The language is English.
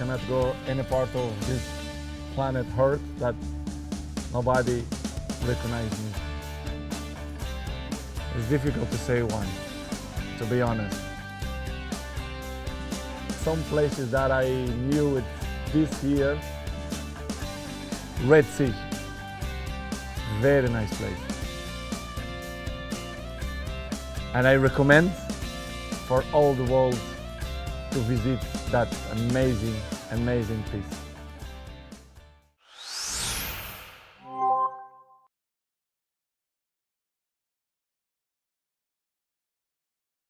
cannot go any part of this planet Earth that nobody recognizes me. It's difficult to say one, to be honest. Some places that I knew it this year, Red Sea, very nice place. And I recommend for all the world to visit that amazing place.